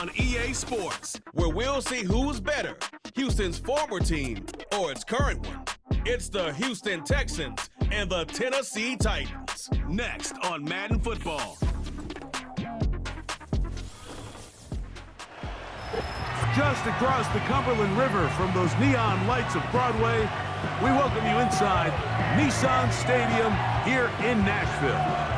on EA Sports, where we'll see who's better, Houston's former team or its current one. It's the Houston Texans and the Tennessee Titans. Next on Madden Football. Just across the Cumberland River from those neon lights of Broadway, we welcome you inside Nissan Stadium here in Nashville.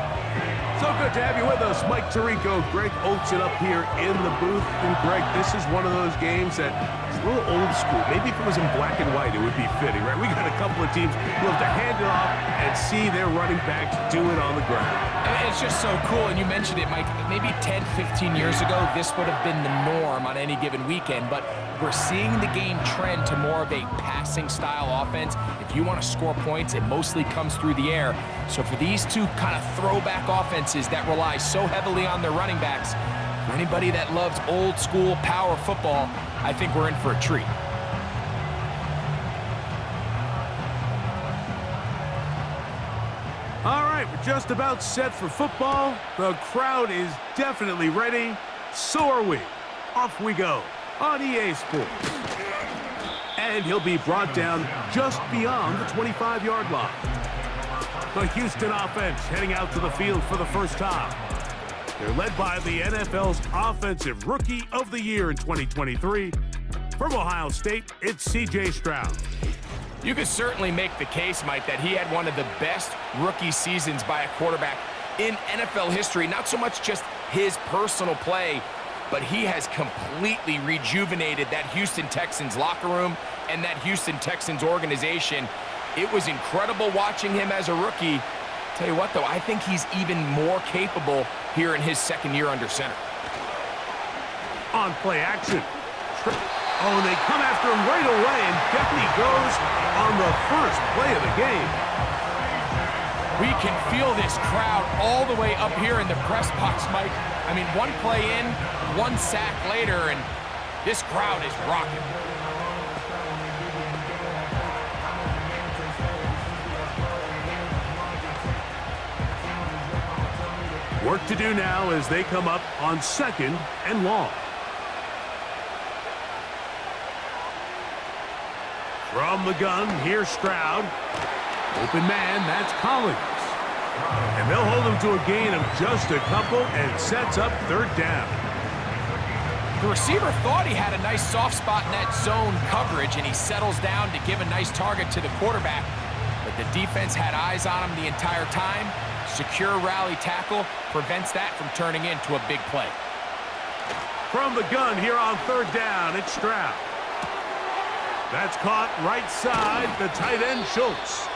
So good to have you with us, Mike Tirico, Greg Olsen up here in the booth. And Greg, this is one of those games that is a little old school. Maybe if it was in black and white, it would be fitting, right? We got a couple of teams who have to hand it off and see their running backs do it on the ground. It's just so cool, and you mentioned it, Mike. Maybe 10, 15 years ago, this would have been the norm on any given weekend, but we're seeing the game trend to more of a passing-style offense. If you want to score points, it mostly comes through the air. So for these two kind of throwback offenses that rely so heavily on their running backs, for anybody that loves old-school power football, I think we're in for a treat. All right, we're just about set for football. The crowd is definitely ready. So are we. Off we go on EA Sports. And he'll be brought down just beyond the 25-yard line. The Houston offense heading out to the field for the first time. They're led by the NFL's Offensive Rookie of the Year in 2023. From Ohio State, it's C.J. Stroud. You could certainly make the case, Mike, that he had one of the best rookie seasons by a quarterback in NFL history. Not so much just his personal play, but he has completely rejuvenated that Houston Texans locker room and that Houston Texans organization. It was incredible watching him as a rookie. Tell you what, though, I think he's even more capable here in his second year under center. On play action. Oh, and they come after him right away, and down he goes on the first play of the game. We can feel this crowd all the way up here in the press box, Mike. I mean, one play in, one sack later, and this crowd is rocking. Work to do now as they come up on 2nd and long. From the gun, here's Stroud. Open man, that's Collins. And they'll hold him to a gain of just a couple and sets up 3rd down. The receiver thought he had a nice soft spot in that zone coverage, and he settles down to give a nice target to the quarterback. But the defense had eyes on him the entire time. Secure rally tackle prevents that from turning into a big play. From the gun here on 3rd down, it's Stroud. That's caught right side, the tight end Schultz.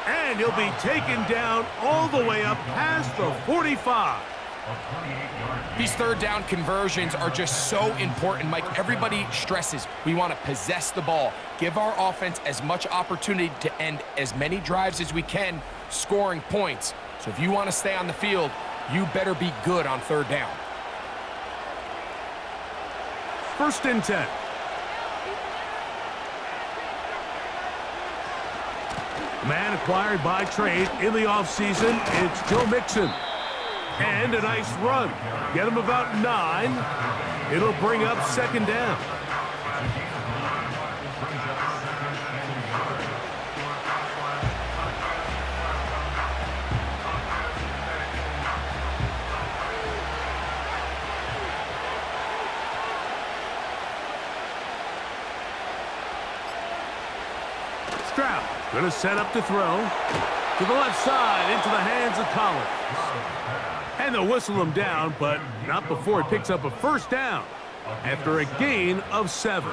And he'll be taken down all the way up past the 45. These 3rd down conversions are just so important, Mike. Everybody stresses we want to possess the ball, give our offense as much opportunity to end as many drives as we can, scoring points. So if you want to stay on the field, you better be good on 3rd down. 1st and 10. Man acquired by trade in the offseason, it's Joe Mixon. And a nice run. Get him about 9. It'll bring up 2nd down. Stroud going to set up to throw. To the left side, into the hands of Collins. And they'll whistle him down, but not before he picks up a 1st down after a gain of 7.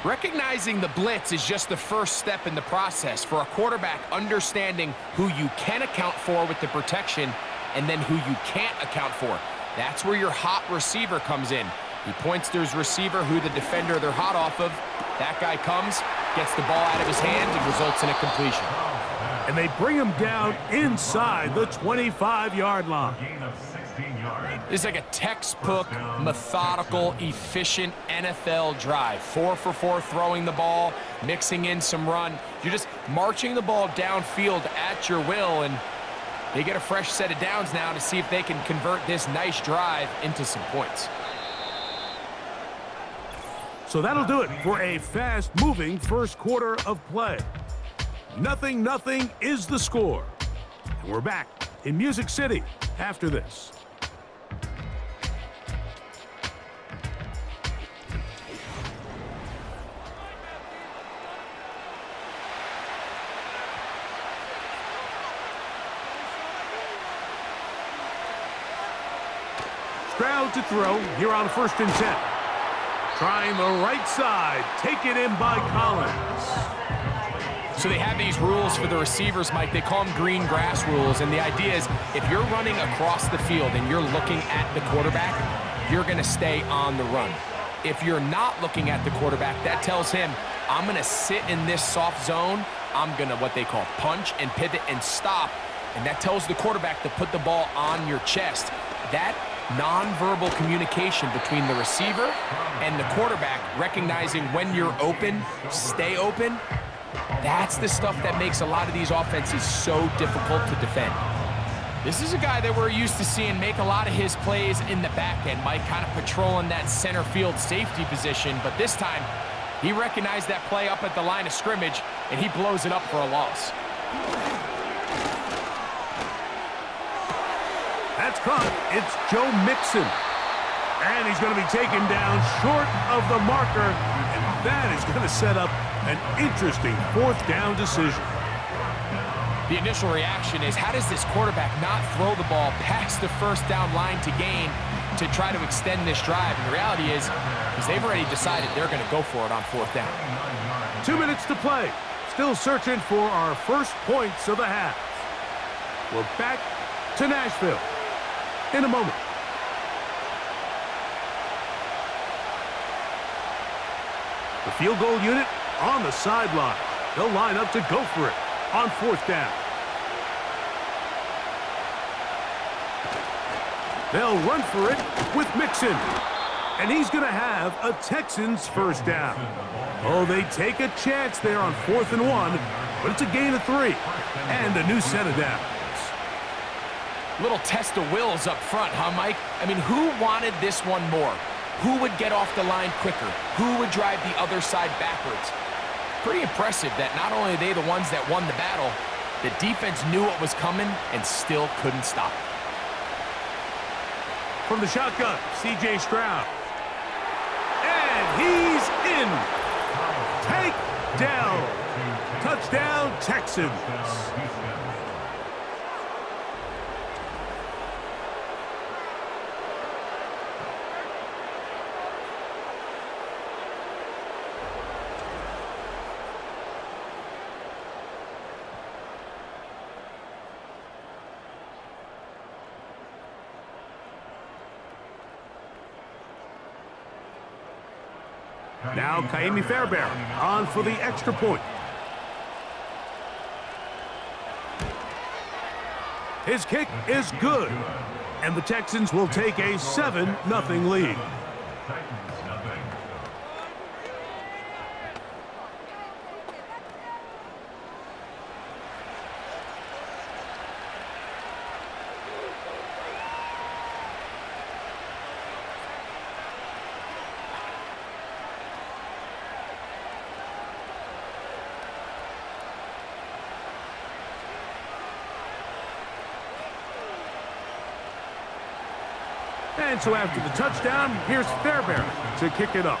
Recognizing the blitz is just the first step in the process for a quarterback, understanding who you can account for with the protection and then who you can't account for. That's where your hot receiver comes in. He points to his receiver, who the defender they're hot off of. That guy comes, gets the ball out of his hand, and results in a completion. And they bring him down inside the 25-yard line. This is like a textbook, methodical, efficient NFL drive. 4 for 4 throwing the ball, mixing in some run. You're just marching the ball downfield at your will, and They get a fresh set of downs now to see if they can convert this nice drive into some points. So that'll do it for a fast-moving first quarter of play. 0-0 is the score. And we're back in Music City after this. Stroud to throw here on 1st and 10. Trying the right side, taken in by Collins. So they have these rules for the receivers, Mike. They call them green grass rules, and the idea is if you're running across the field and you're looking at the quarterback, you're going to stay on the run. If you're not looking at the quarterback, that tells him, I'm going to sit in this soft zone. I'm going to what they call punch and pivot and stop, and that tells the quarterback to put the ball on your chest. That nonverbal communication between the receiver and the quarterback, recognizing when you're open, stay open, that's the stuff that makes a lot of these offenses so difficult to defend. This is a guy that we're used to seeing make a lot of his plays in the back end, Mike, kind of patrolling that center field safety position, but this time he recognized that play up at the line of scrimmage and he blows it up for a loss. That's caught. It's Joe Mixon. And he's going to be taken down short of the marker. And that is going to set up an interesting 4th down decision. The initial reaction is, how does this quarterback not throw the ball past the 1st down line to gain to try to extend this drive? And the reality is they've already decided they're going to go for it on 4th down. 2 minutes to play. Still searching for our first points of the half. We're back to Nashville in a moment. The field goal unit on the sideline. They'll line up to go for it on 4th down. They'll run for it with Mixon. And he's going to have a Texans 1st down. Oh, they take a chance there on 4th and 1, but it's a gain of 3 and a new set of downs. Little test of wills up front, huh, Mike? I mean, who wanted this one more? Who would get off the line quicker? Who would drive the other side backwards? Pretty impressive that not only are they the ones that won the battle, the defense knew what was coming and still couldn't stop it. From the shotgun, C.J. Stroud. And he's in. Takedown. Touchdown, Texans. Now Kaimi Fairbairn on for the extra point. His kick is good, and the Texans will take a 7-0 lead. And so after the touchdown, here's Fairbairn to kick it up.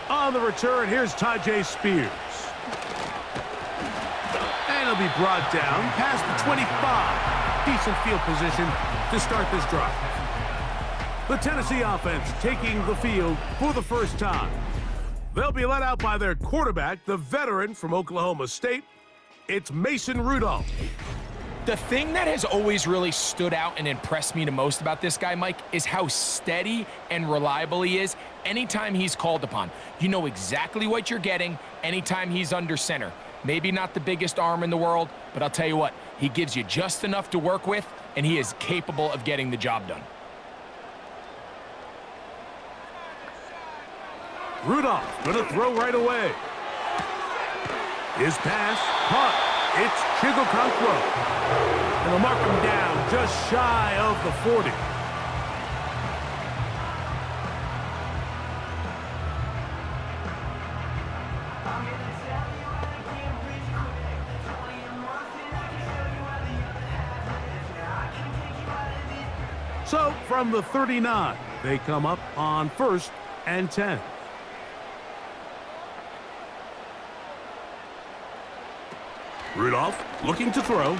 On the return, here's Tyjae Spears. And he'll be brought down past the 25. Decent field position to start this drive. The Tennessee offense taking the field for the first time. They'll be led out by their quarterback, the veteran from Oklahoma State. It's Mason Rudolph. The thing that has always really stood out and impressed me the most about this guy, Mike, is how steady and reliable he is anytime he's called upon. You know exactly what you're getting anytime he's under center. Maybe not the biggest arm in the world, but I'll tell you what, he gives you just enough to work with, and he is capable of getting the job done. Rudolph going to throw right away. His pass caught. It's Chigokonkwo. And they'll mark him down just shy of the 40. So from the 39, they come up on 1st and 10. Rudolph looking to throw.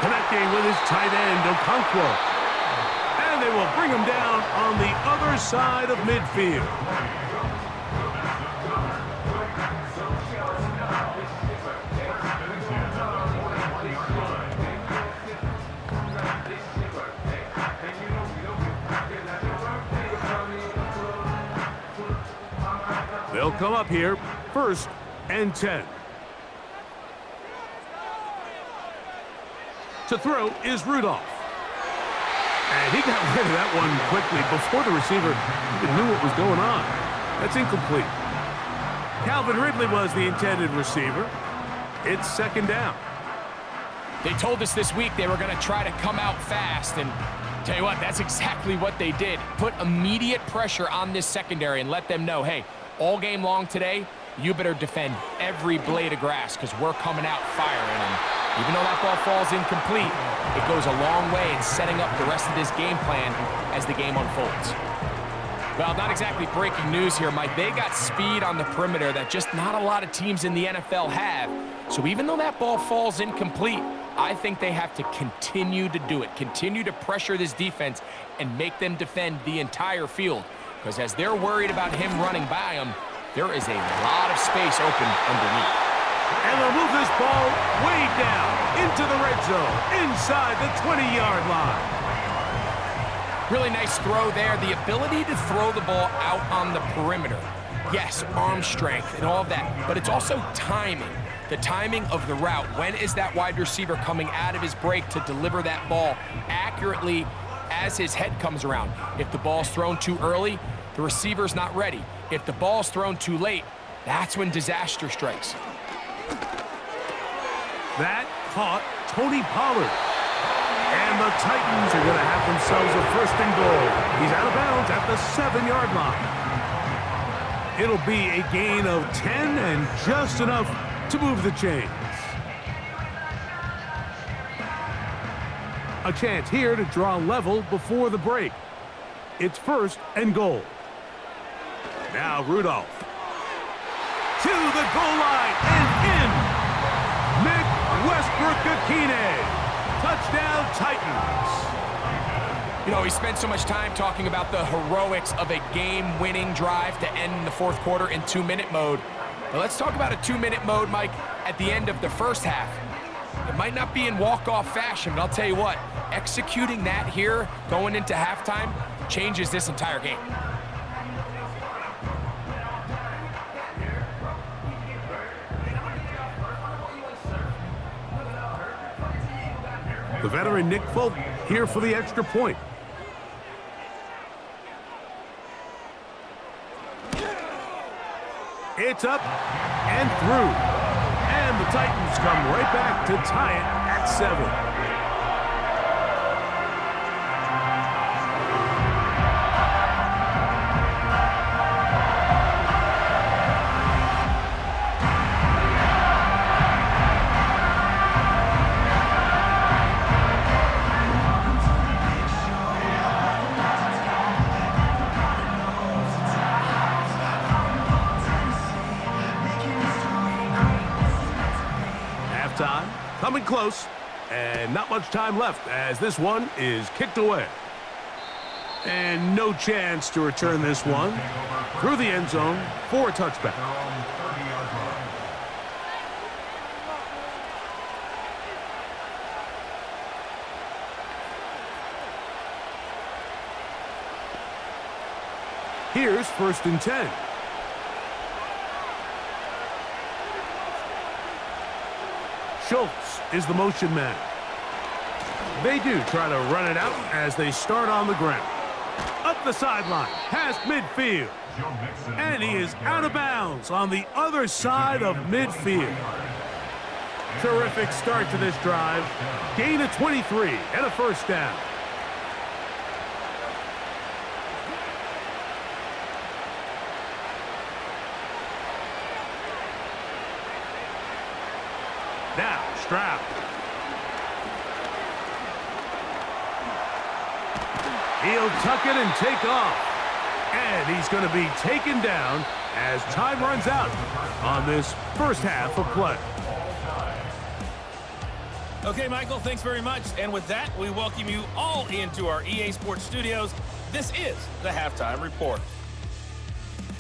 Connecting with his tight end, Okonkwo. And they will bring him down on the other side of midfield. They'll come up here, 1st and 10. To throw is Rudolph. And he got rid of that one quickly before the receiver even knew what was going on. That's incomplete. Calvin Ridley was the intended receiver. It's 2nd down. They told us this week they were going to try to come out fast, and tell you what, that's exactly what they did. Put immediate pressure on this secondary and let them know, hey, all game long today, you better defend every blade of grass because we're coming out firing. And even though that ball falls incomplete, it goes a long way in setting up the rest of this game plan as the game unfolds. Well, not exactly breaking news here, Mike. They got speed on the perimeter that just not a lot of teams in the NFL have. So even though that ball falls incomplete, I think they have to continue to do it, continue to pressure this defense and make them defend the entire field. Because as they're worried about him running by them, there is a lot of space open underneath. And they'll move this ball way down into the red zone, inside the 20-yard line. Really nice throw there. The ability to throw the ball out on the perimeter. Yes, arm strength and all of that, but it's also timing. The timing of the route. When is that wide receiver coming out of his break to deliver that ball accurately as his head comes around? If the ball's thrown too early, the receiver's not ready. If the ball's thrown too late, that's when disaster strikes. That caught Tony Pollard. And the Titans are going to have themselves a 1st and goal. He's out of bounds at the 7-yard line. It'll be a gain of 10 and just enough to move the chains. A chance here to draw level before the break. It's 1st and goal. Now Rudolph. To the goal line and in. Mick Westbrook-Akine. Touchdown, Titans. You know, he spent so much time talking about the heroics of a game-winning drive to end the 4th quarter in 2-minute mode. But let's talk about a 2-minute mode, Mike, at the end of the 1st half. It might not be in walk-off fashion, but I'll tell you what, executing that here going into halftime changes this entire game. The veteran Nick Folk here for the extra point. It's up and through. And the Titans come right back to tie it at 7. Coming close, and not much time left as this one is kicked away. And no chance to return this one through the end zone for a touchback. Here's 1st and 10. Schultz is the motion man. They do try to run it out as they start on the ground. Up the sideline, past midfield. And he is out of bounds on the other side of midfield. Terrific start to this drive. Gain of 23 and a first down. Now, Stroud. He'll tuck it and take off. And he's going to be taken down as time runs out on this first half of play. Okay, Michael, thanks very much. And with that, we welcome you all into our EA Sports studios. This is the Halftime Report.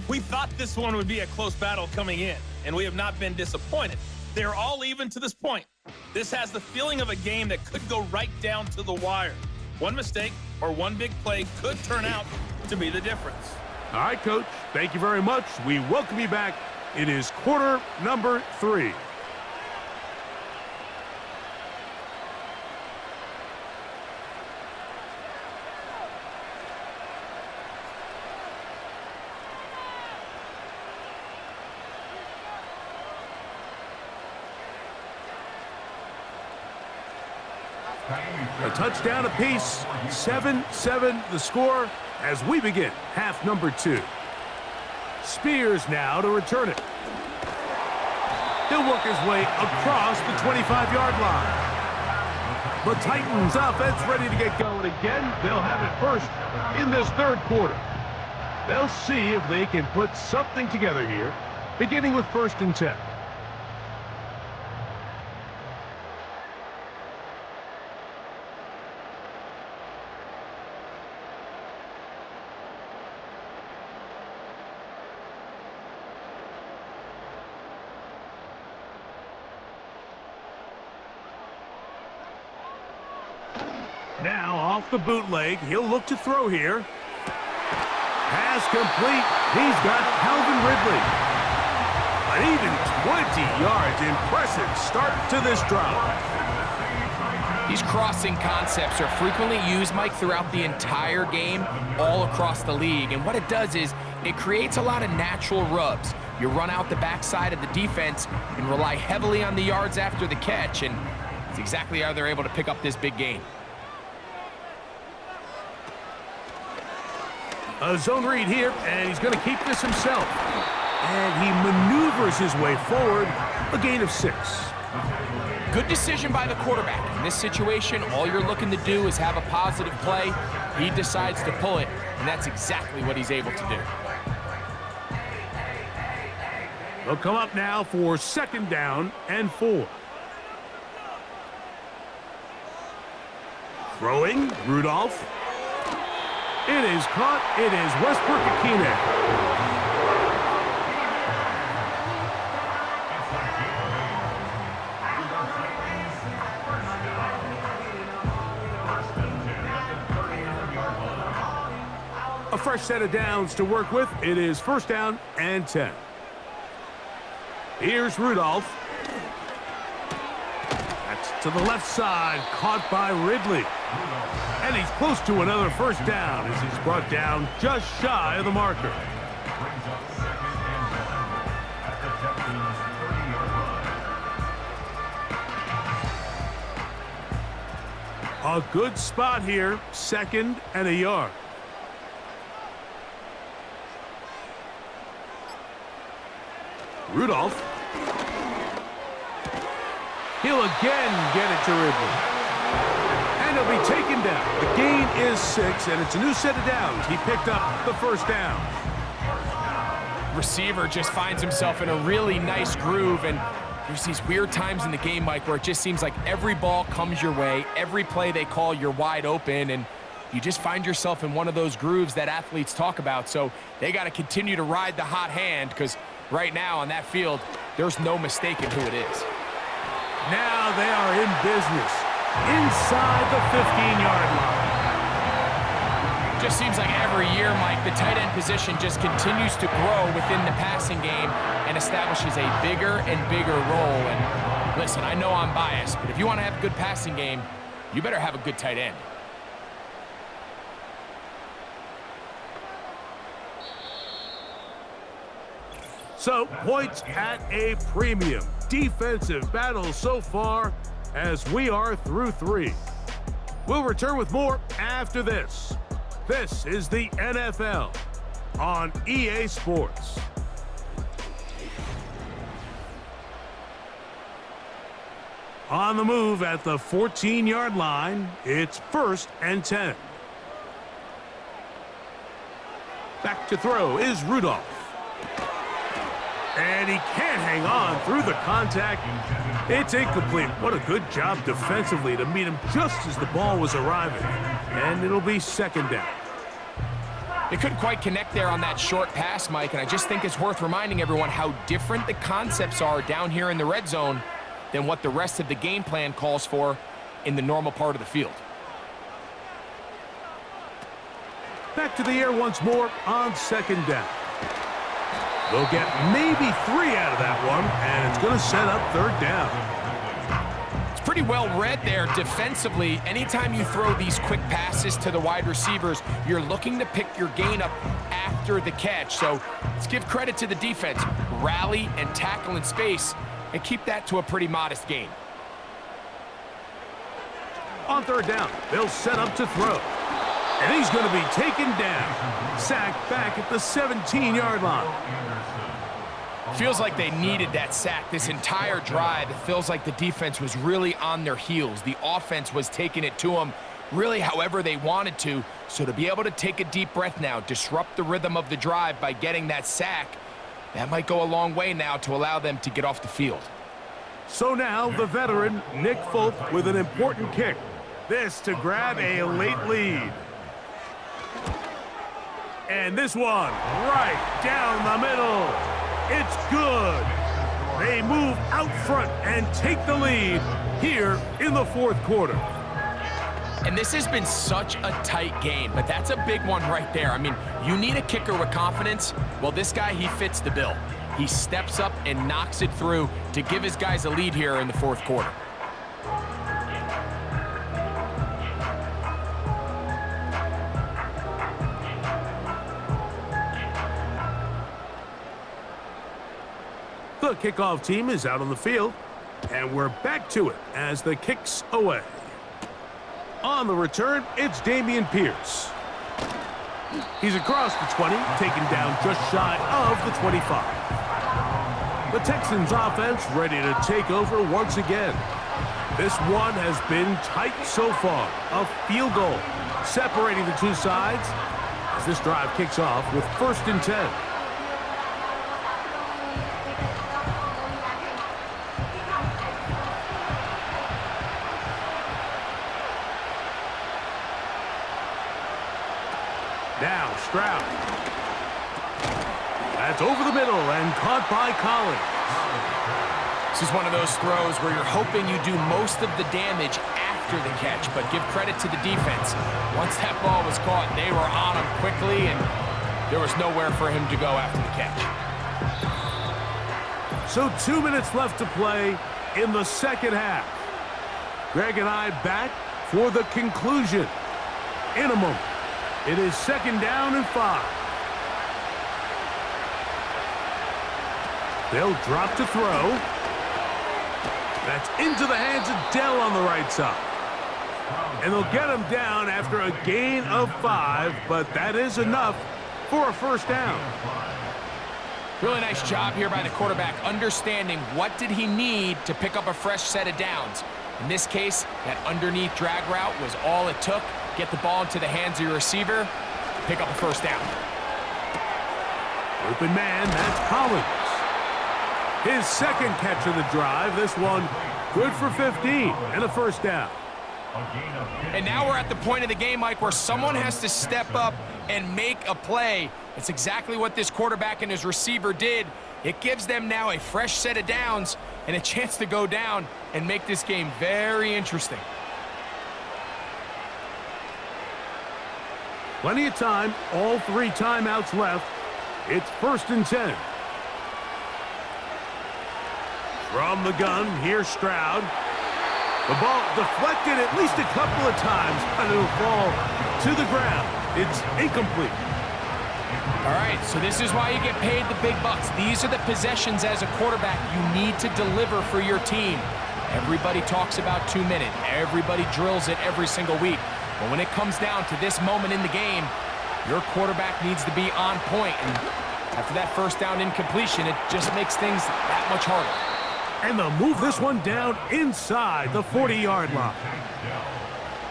We thought this one would be a close battle coming in, and we have not been disappointed. They're all even to this point. This has the feeling of a game that could go right down to the wire. One mistake or one big play could turn out to be the difference. All right, Coach. Thank you very much. We welcome you back. It is quarter number 3. A touchdown apiece, 7-7 the score as we begin half number 2. Spears now to return it. He'll work his way across the 25-yard line. The Titans offense ready to get going again. They'll have it first in this third quarter. They'll see if they can put something together here, beginning with 1st and 10. Now off the bootleg, he'll look to throw here. Pass complete. He's got Calvin Ridley. But even 20 yards, impressive start to this drive. These crossing concepts are frequently used, Mike, throughout the entire game, all across the league. And what it does is it creates a lot of natural rubs. You run out the backside of the defense and rely heavily on the yards after the catch, and it's exactly how they're able to pick up this big gain. A zone read here, and he's going to keep this himself. And he maneuvers his way forward, a gain of 6. Good decision by the quarterback. In this situation, all you're looking to do is have a positive play. He decides to pull it, and that's exactly what he's able to do. They'll come up now for 2nd down and 4. Throwing, Rudolph. It is caught. It is Westbrook-Akine. A fresh set of downs to work with. It is 1st down and 10. Here's Rudolph. That's to the left side, caught by Ridley. And he's close to another 1st down as he's brought down just shy of the marker. A good spot here, 2nd and a yard. Rudolph. He'll again get it to Ridley. And he'll be taken down. The gain is 6, and it's a new set of downs. He picked up the 1st down. Receiver just finds himself in a really nice groove, and there's these weird times in the game, Mike, where it just seems like every ball comes your way, every play they call, you're wide open, and you just find yourself in one of those grooves that athletes talk about. So they got to continue to ride the hot hand, because right now on that field, there's no mistaking who it is. Now they are in business inside the 15-yard line. Just seems like every year, Mike, the tight end position just continues to grow within the passing game and establishes a bigger and bigger role. And listen, I know I'm biased, but if you want to have a good passing game, you better have a good tight end. So, points at a premium. defensive battle so far as we are through 3. We'll return with more after this. This is the NFL on EA Sports. On the move at the 14-yard line, it's 1st and 10. Back to throw is Rudolph. And he can't hang on through the contact. It's incomplete. What a good job defensively to meet him just as the ball was arriving. And it'll be 2nd down. They couldn't quite connect there on that short pass, Mike, and I just think it's worth reminding everyone how different the concepts are down here in the red zone than what the rest of the game plan calls for in the normal part of the field. Back to the air once more on 2nd down. They'll get maybe 3 out of that one, and it's going to set up 3rd down. It's pretty well read there defensively. Anytime you throw these quick passes to the wide receivers, you're looking to pick your gain up after the catch. So let's give credit to the defense. Rally and tackle in space and keep that to a pretty modest gain. On 3rd down, they'll set up to throw. And he's going to be taken down. Sacked back at the 17-yard line. Feels like they needed that sack this entire drive. It feels like the defense was really on their heels. The offense was taking it to them really however they wanted to. So to be able to take a deep breath now, disrupt the rhythm of the drive by getting that sack, that might go a long way now to allow them to get off the field. So now the veteran, Nick Folk, with an important kick. This to grab a late lead. And this one right down the middle. It's good. They move out front and take the lead here in the 4th quarter. And this has been such a tight game, but that's a big one right there. I mean, you need a kicker with confidence. Well, this guy, he fits the bill. He steps up and knocks it through to give his guys a lead here in the 4th quarter. The kickoff team is out on the field, and we're back to it as the kick's away. On the return, it's Dameon Pierce. He's across the 20, taken down just shy of the 25. The Texans offense ready to take over once again. This one has been tight so far. A field goal separating the two sides as this drive kicks off with 1st and 10. Now Stroud. That's over the middle and caught by Collins. This is one of those throws where you're hoping you do most of the damage after the catch, but give credit to the defense. Once that ball was caught, they were on him quickly, and there was nowhere for him to go after the catch. So 2 minutes left to play in the 2nd half. Greg and I back for the conclusion in a moment. It is 2nd down and 5. They'll drop to throw. That's into the hands of Dell on the right side. And they'll get him down after a gain of 5, but that is enough for a 1st down. Really nice job here by the quarterback, understanding what did he need to pick up a fresh set of downs. In this case, that underneath drag route was all it took. Get the ball into the hands of your receiver, pick up a 1st down. Open man, that's Collins. His 2nd catch of the drive. This one good for 15 and a 1st down. And now we're at the point of the game, Mike, where someone has to step up and make a play. It's exactly what this quarterback and his receiver did. It gives them now a fresh set of downs and a chance to go down and make this game very interesting. Plenty of time, all 3 timeouts left. It's 1st and 10. From the gun, here's Stroud. The ball deflected at least a couple of times, but it'll fall to the ground. It's incomplete. All right, so this is why you get paid the big bucks. These are the possessions as a quarterback you need to deliver for your team. Everybody talks about 2-minute. Everybody drills it every single week. But when it comes down to this moment in the game, your quarterback needs to be on point. And after that first down incompletion, it just makes things that much harder. And they'll move this one down inside the 40-yard line.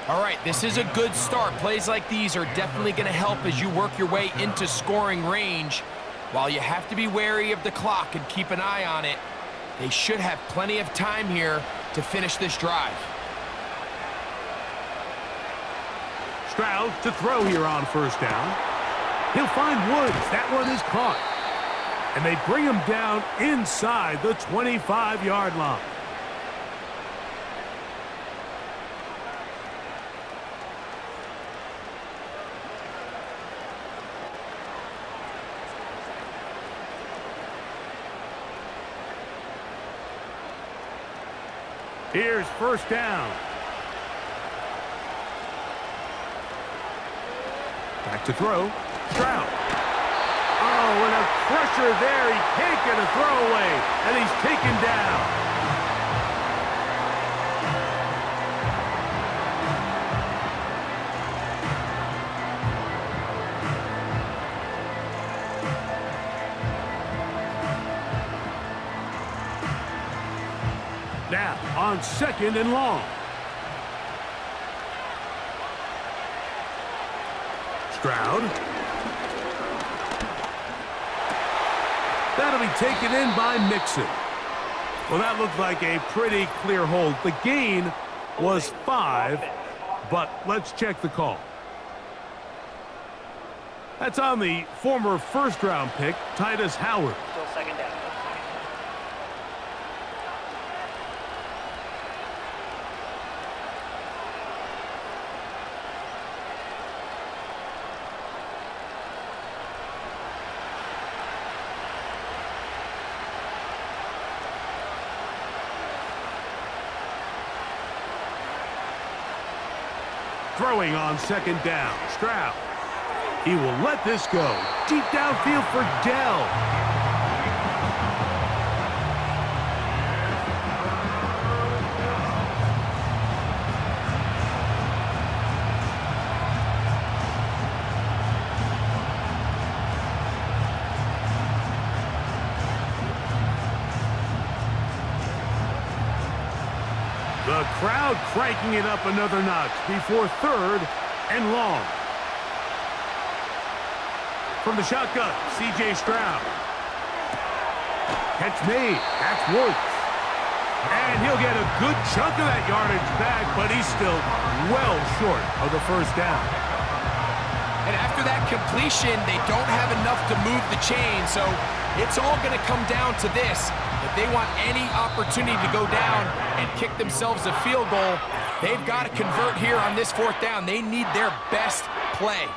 All right, this is a good start. Plays like these are definitely going to help as you work your way into scoring range. While you have to be wary of the clock and keep an eye on it, they should have plenty of time here to finish this drive. Stroud to throw here on first down. He'll find Woods. That one is caught. And they bring him down inside the 25-yard line. Here's first down. Back to throw. Stroud. Oh, and a pressure there. He can't get a throwaway, and he's taken down. Now, on second and long. Stroud. That'll be taken in by Mixon. Well, that looked like a pretty clear hold. The gain was 5, but let's check the call. That's on the former first-round pick, Titus Howard. Still second down. Throwing on second down, Stroud. He will let this go. Deep downfield for Dell. The crowd cranking it up another notch before third and long. From the shotgun, C.J. Stroud. Catch made. That's Woods. And he'll get a good chunk of that yardage back, but he's still well short of the first down. And after that completion, they don't have enough to move the chain, so it's all going to come down to this. If they want any opportunity to go down and kick themselves a field goal, they've got to convert here on this fourth down. They need their best play.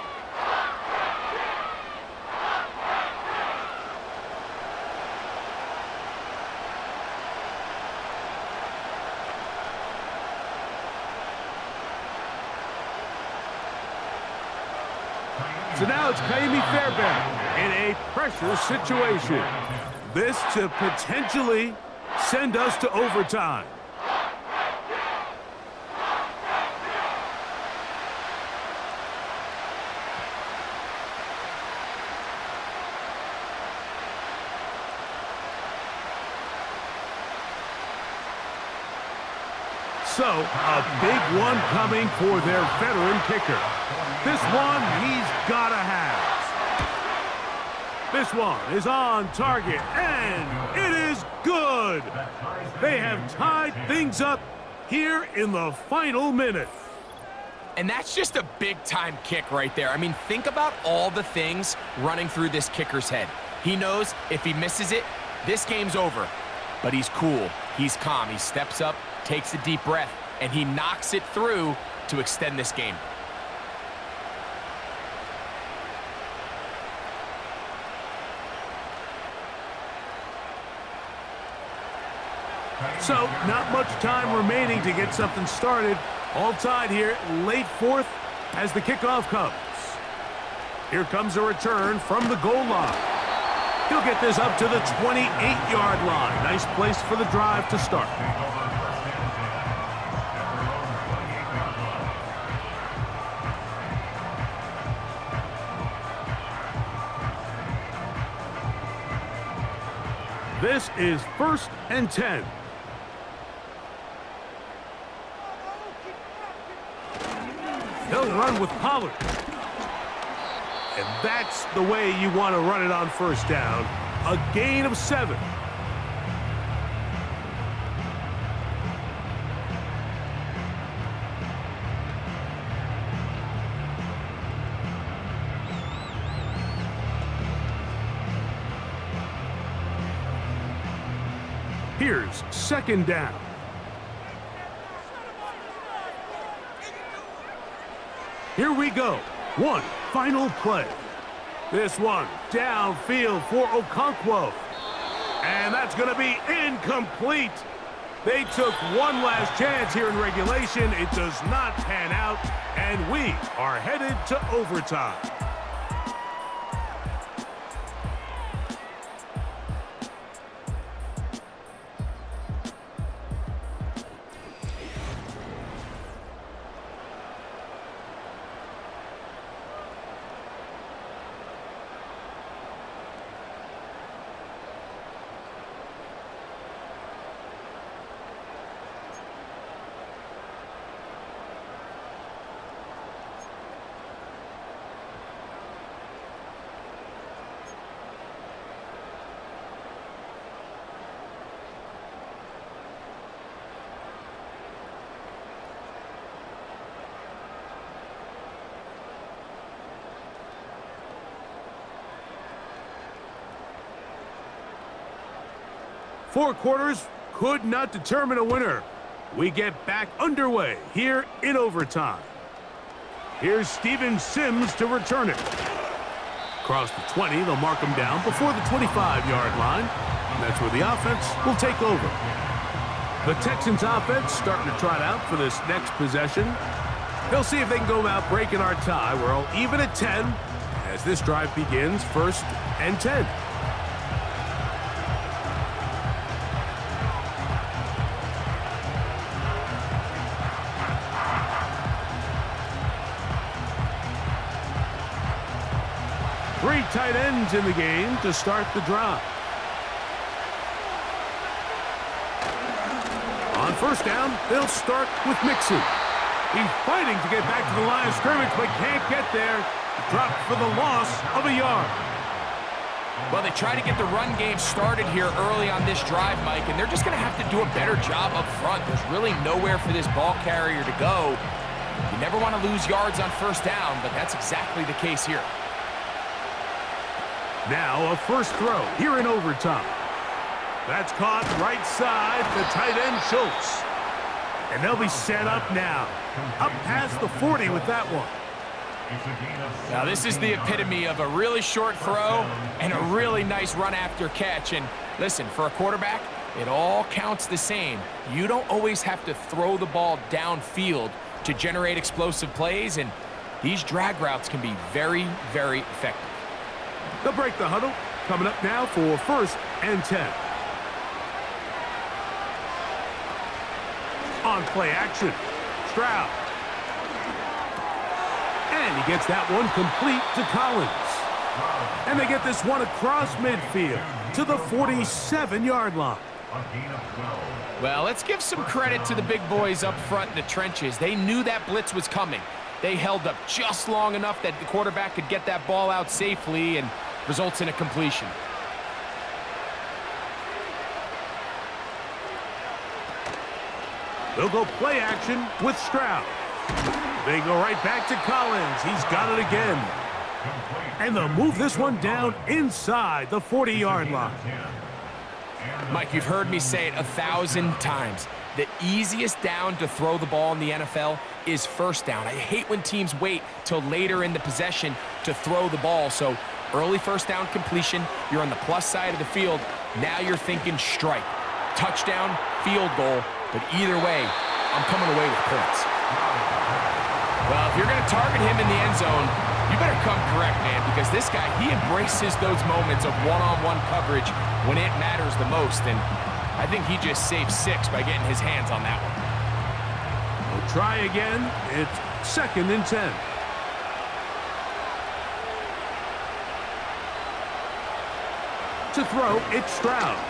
So now it's Kaimi Fairbairn in a pressure situation. This to potentially send us to overtime. So, a big one coming for their veteran kicker. This one he's got to have. This one is on target, and it is good. They have tied things up here in the final minute. And that's just a big-time kick right there. I mean, think about all the things running through this kicker's head. He knows if he misses it, this game's over. But he's cool. He's calm. He steps up, takes a deep breath, and he knocks it through to extend this game. So, not much time remaining to get something started. All tied here, late fourth as the kickoff comes. Here comes a return from the goal line. He'll get this up to the 28-yard line. Nice place for the drive to start. This is 1st and 10. He'll run with Pollard. And that's the way you want to run it on 1st down. A gain of 7. Here's 2nd down. Here we go. One final play. This one downfield for Okonkwo. And that's going to be incomplete. They took one last chance here in regulation. It does not pan out, and we are headed to overtime. Four quarters could not determine a winner. We get back underway here in overtime. Here's Steven Sims to return it. Across the 20, they'll mark him down before the 25-yard line. And that's where the offense will take over. The Texans offense starting to trot out for this next possession. They'll see if they can go about breaking our tie. We're all even at 10 as this drive begins, 1st and 10. Three tight ends in the game to start the drive. On 1st down, they'll start with Mixon. He's fighting to get back to the line of scrimmage, but can't get there. Dropped for the loss of a yard. Well, they try to get the run game started here early on this drive, Mike, and they're just going to have to do a better job up front. There's really nowhere for this ball carrier to go. You never want to lose yards on 1st down, but that's exactly the case here. Now a 1st throw here in overtime. That's caught right side, the tight end Schultz. And they'll be set up now. Up past the 40 with that one. Now this is the epitome of a really short throw and a really nice run after catch. And listen, for a quarterback, it all counts the same. You don't always have to throw the ball downfield to generate explosive plays, and these drag routes can be very, very effective. They'll break the huddle. Coming up now for 1st and 10. On play action, Stroud. And he gets that one complete to Collins. And they get this one across midfield to the 47-yard line. Well, let's give some credit to the big boys up front in the trenches. They knew that blitz was coming. They held up just long enough that the quarterback could get that ball out safely and results in a completion. They'll go play action with Stroud. They go right back to Collins. He's got it again. And they'll move this one down inside the 40-yard line. Mike, you've heard me say it 1,000 times. The easiest down to throw the ball in the NFL is 1st down. I hate when teams wait till later in the possession to throw the ball. So early 1st down completion, you're on the plus side of the field. Now you're thinking strike. Touchdown, field goal. But either way, I'm coming away with points. Well, if you're going to target him in the end zone, You better come correct, man, because this guy, he embraces those moments of one-on-one coverage when it matters the most, and I think he just saved 6 by getting his hands on that one. We'll try again. It's 2nd and 10. To throw, it's Stroud.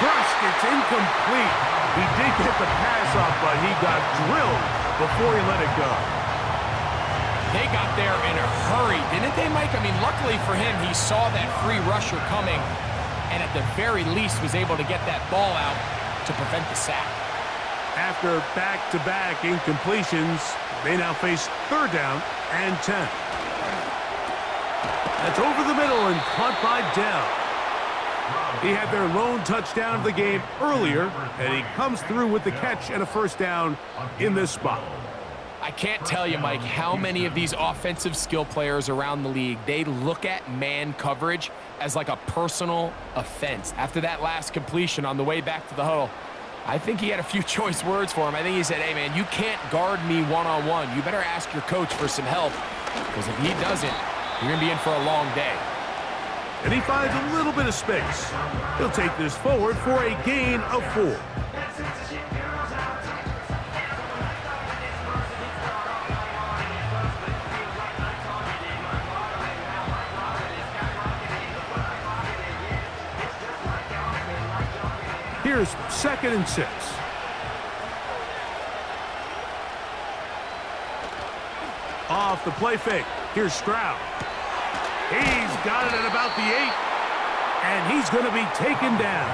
Crushed, it's incomplete. He did get the pass off, but he got drilled before he let it go. They got there in a hurry, didn't they, Mike? I mean, luckily for him, he saw that free rusher coming, and at the very least was able to get that ball out to prevent the sack. After back-to-back incompletions, they now face 3rd down and 10. That's over the middle and caught by Dell. He had their lone touchdown of the game earlier, and he comes through with the catch and a 1st down in this spot. I can't tell you, Mike, how many of these offensive skill players around the league, they look at man coverage as like a personal offense. After that last completion on the way back to the huddle, I think he had a few choice words for him. I think he said, hey, man, you can't guard me one-on-one. You better ask your coach for some help, because if he doesn't, you're going to be in for a long day. And he finds a little bit of space. He'll take this forward for a gain of 4. Here's 2nd and 6. Off the play fake. Here's Stroud. He's got it at about the 8. And he's going to be taken down.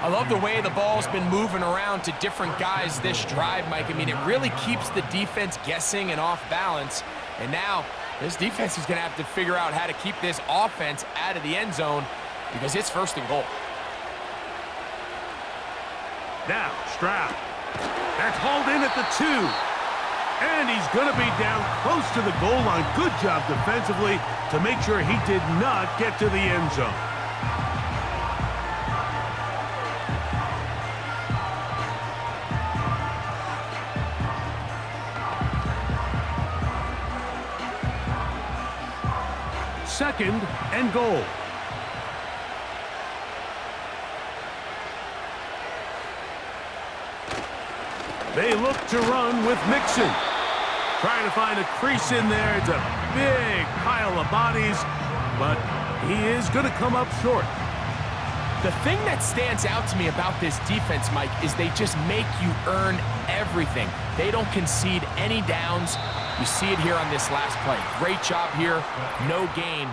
I love the way the ball's been moving around to different guys this drive, Mike. I mean, it really keeps the defense guessing and off balance. And now this defense is going to have to figure out how to keep this offense out of the end zone because it's 1st and goal. Now, Stroud. That's hauled in at the 2. And he's going to be down close to the goal line. Good job defensively to make sure he did not get to the end zone. Second and goal. They look to run with Mixon. Trying to find a crease in there. It's a big pile of bodies, but he is going to come up short. The thing that stands out to me about this defense, Mike, is they just make you earn everything. They don't concede any downs. You see it here on this last play. Great job here. No gain.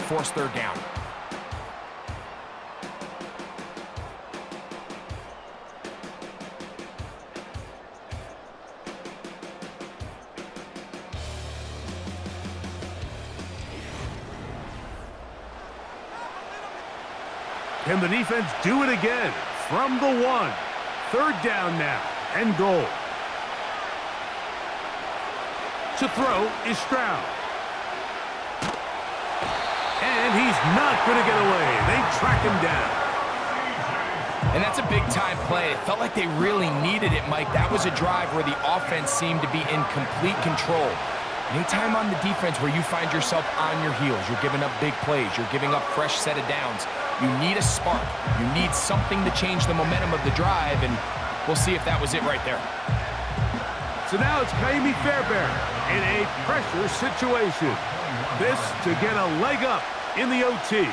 Forced 3rd down. Can the defense do it again? From the 1. 3rd down now and goal. To throw is Stroud. And he's not going to get away. They track him down. And that's a big-time play. It felt like they really needed it, Mike. That was a drive where the offense seemed to be in complete control. Anytime on the defense where you find yourself on your heels, you're giving up big plays, you're giving up fresh set of downs, you need a spark. You need something to change the momentum of the drive, and we'll see if that was it right there. So now it's Kaimi Fairbairn in a pressure situation. This to get a leg up in the OT.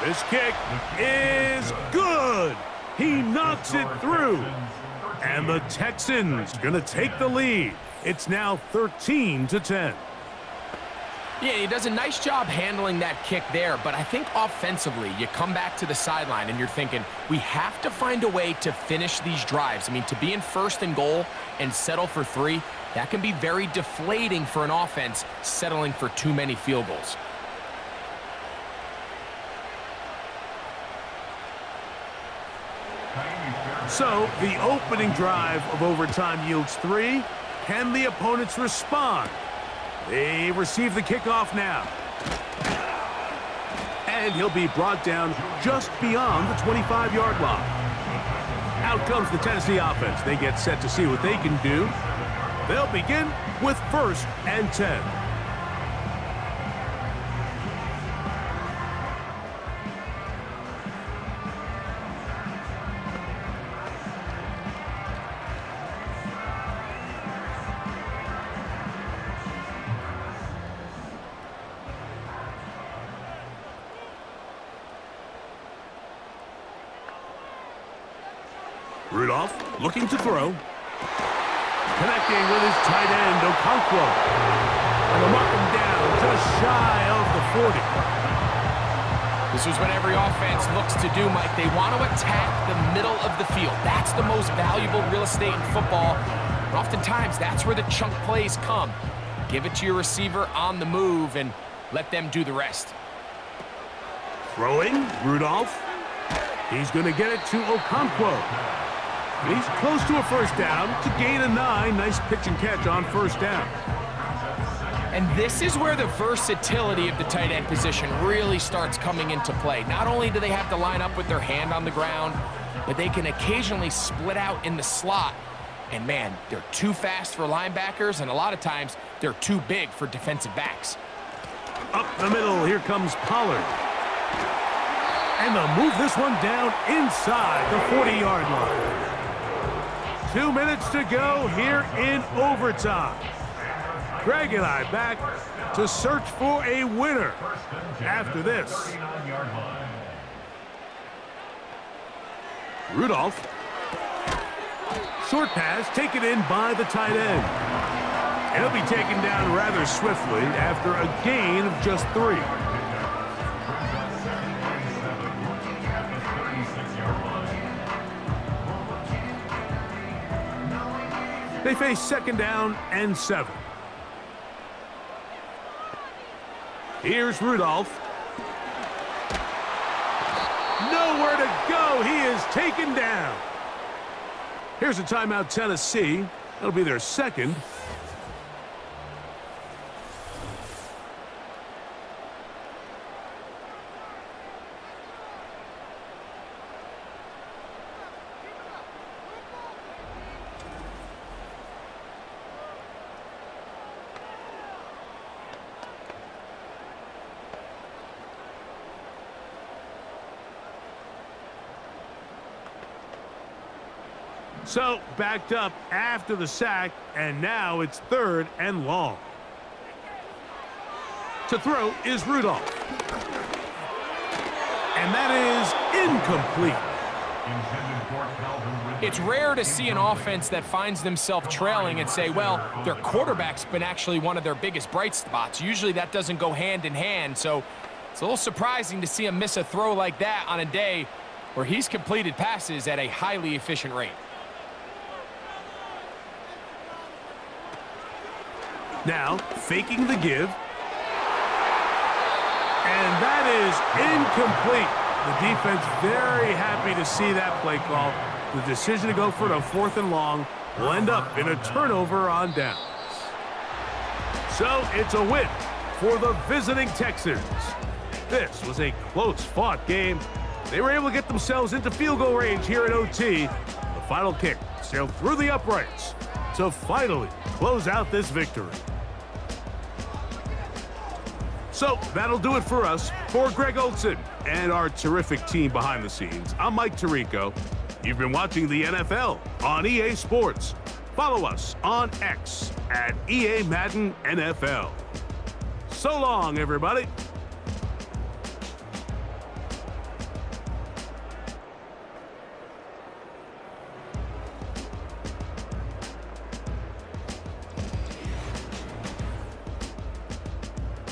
This kick is good. He knocks it through. And the Texans going to take the lead. It's now 13-10. Yeah, he does a nice job handling that kick there, but I think offensively, you come back to the sideline and you're thinking, we have to find a way to finish these drives. I mean, to be in 1st and goal and settle for 3, that can be very deflating for an offense settling for too many field goals. So, the opening drive of overtime yields 3. Can the opponents respond? They receive the kickoff now. And he'll be brought down just beyond the 25-yard line. Out comes the Tennessee offense. They get set to see what they can do. They'll begin with 1st and 10. Rudolph looking to throw. Connecting with his tight end, Okonkwo. And they'll mark him down just shy of the 40. This is what every offense looks to do, Mike. They want to attack the middle of the field. That's the most valuable real estate in football. And oftentimes, that's where the chunk plays come. Give it to your receiver on the move and let them do the rest. Throwing, Rudolph. He's going to get it to Okonkwo. He's close to a first down to gain a 9. Nice pitch and catch on first down. And this is where the versatility of the tight end position really starts coming into play. Not only do they have to line up with their hand on the ground, but they can occasionally split out in the slot. And man, they're too fast for linebackers, and a lot of times they're too big for defensive backs. Up the middle, here comes Pollard. And they'll move this one down inside the 40-yard line. 2 minutes to go here in overtime. Greg and I back to search for a winner after this. Rudolph. Short pass taken in by the tight end. He'll be taken down rather swiftly after a gain of just 3. They face 2nd down and 7. Here's Rudolph. Nowhere to go. He is taken down. Here's a timeout, Tennessee. That'll be their 2nd. So, backed up after the sack, and now it's 3rd and long. To throw is Rudolph. And that is incomplete. It's rare to see an offense that finds themselves trailing and say, well, their quarterback's been actually one of their biggest bright spots. Usually that doesn't go hand in hand, so it's a little surprising to see him miss a throw like that on a day where he's completed passes at a highly efficient rate. Now, faking the give. And that is incomplete. The defense very happy to see that play call. The decision to go for it on 4th and long will end up in a turnover on downs. So it's a win for the visiting Texans. This was a close-fought game. They were able to get themselves into field goal range here at OT. The final kick sailed through the uprights to finally close out this victory. So that'll do it for us. For Greg Olson and our terrific team behind the scenes, I'm Mike Tirico. You've been watching the NFL on EA Sports. Follow us on X at EA Madden NFL. So long, everybody.